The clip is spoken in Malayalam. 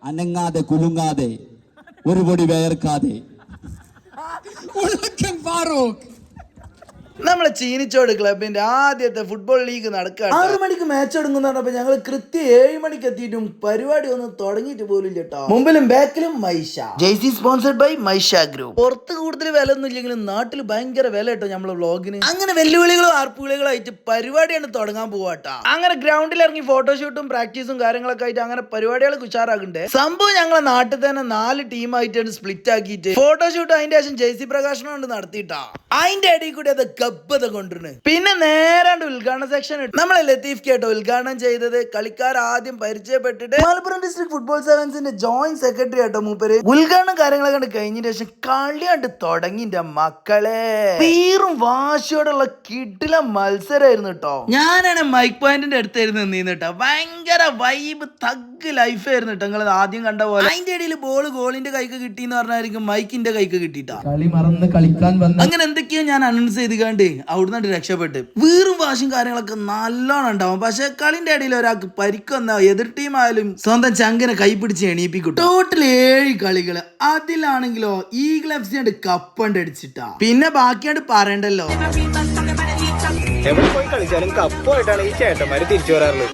അനങ്ങാതെ കുലുങ്ങാതെ ഒരു പൊടി വേർക്കാതെ നമ്മളെ ചീനിച്ചോട് ക്ലബിന്റെ ആദ്യത്തെ ഫുട്ബോൾ ലീഗ് നടക്കുക. 6 മണിക്ക് മാച്ച് തുടങ്ങുന്നപ്പോ ഞങ്ങൾ കൃത്യം 7 മണിക്ക് എത്തിയിട്ടും പരിപാടി ഒന്നും തുടങ്ങിയിട്ട് പോലും കേട്ടോ. മുമ്പിലും ബാക്കിലും മൈഷ. ജെയ്സി സ്പോൺസർഡ് ബൈ മൈഷ ഗ്രൂപ്പ്. പുറത്ത് കൂടുതൽ വില ഒന്നും ഇല്ലെങ്കിലും നാട്ടിൽ ഭയങ്കര വില കേട്ടോ നമ്മളെ വ്ളോഗിന്. അങ്ങനെ വെല്ലുവിളികളും ആർപ്പുവിളികളും ആയിട്ട് പരിപാടിയാണ് തുടങ്ങാൻ പോവാട്ടോ. അങ്ങനെ ഗ്രൗണ്ടിൽ ഇറങ്ങി ഫോട്ടോഷൂട്ടും പ്രാക്ടീസും കാര്യങ്ങളൊക്കെ ആയിട്ട് അങ്ങനെ പരിപാടികൾ ഉഷാറാക്കണ്ടേ. സംഭവം ഞങ്ങളെ നാട്ടിൽ തന്നെ 4 ടീമായിട്ടാണ് സ്പ്ലിറ്റ് ആക്കിയിട്ട് ഫോട്ടോഷൂട്ട് അതിന്റെ ശേഷം ജെയ്സി പ്രകാശനം കൊണ്ട് നടത്തിയിട്ടാ. അതിന്റെ ഇടയിൽ കൂടി അത് ഗബ്ബത കൊണ്ടുവരുന്നു. പിന്നെ നേരാണ്ട് ഉദ്ഘാടന സെക്ഷൻ നമ്മളെ ലത്തീഫ് കേട്ടോ ഉദ്ഘാടനം ചെയ്തത്. കളിക്കാർ ആദ്യം പരിചയപ്പെട്ടിട്ട് മലപ്പുറം ഡിസ്ട്രിക്ട് ഫുട്ബോൾ സെവൻസിന്റെ ജോയിന്റ് സെക്രട്ടറി ആട്ടോ മൂപ്പര്. ഉദ്ഘാടനം കാര്യങ്ങളൊക്കെ കണ്ട് കഴിഞ്ഞതിന് ശേഷം കളിയാണ്ട് തുടങ്ങിന്റെ മക്കളെ. തീറും വാശിയോടുള്ള കിടില മത്സരമായിരുന്നു കേട്ടോ. ഞാനാണ് മൈക്ക് പോയിന്റിന്റെ അടുത്തായിരുന്നു നിന്നിട്ടോ. ഭയങ്കര വൈബ് തഗ് ലൈഫ് ആയിരുന്നു കേട്ടോ. നിങ്ങൾ ആദ്യം കണ്ട പോലെ അതിന്റെ ഇടയിൽ ബോൾ ഗോളിന്റെ കൈക്ക് കിട്ടിയെന്ന് പറഞ്ഞായിരിക്കും മൈക്കിന്റെ കൈക്ക് കിട്ടിയിട്ടാ. കളി മറന്ന് കളിക്കാൻ വന്ന അങ്ങനെ എന്തൊക്കെയോ ഞാൻ അനൗൺസ് ചെയ്ത് കണ്ട് അവിടുന്ന് രക്ഷപ്പെട്ട്. വീറും വാശും കാര്യങ്ങളൊക്കെ നല്ലോണം ഉണ്ടാവും. പക്ഷെ കളിന്റെ ഇടയിൽ ഒരാൾക്ക് പരിക്കൊന്ന എതിർ ടീം ആയാലും സ്വന്തം ചങ്കിനെ കൈപ്പിടിച്ച് എണീപ്പിക്കും. ടോട്ടൽ 7 കളികള്. അതിലാണെങ്കിലോ ഈഗിൾ എഫ് സി കപ്പണ്ട് അടിച്ചിട്ടാ. പിന്നെ ബാക്കിയാണ്ട് പറയണ്ടല്ലോ. എവിടെ പോയി കളിച്ചാലും കപ്പുമായിട്ടാണ് ഈ ചേട്ടന്മാര് തിരിച്ചു വരാറുള്ളത്.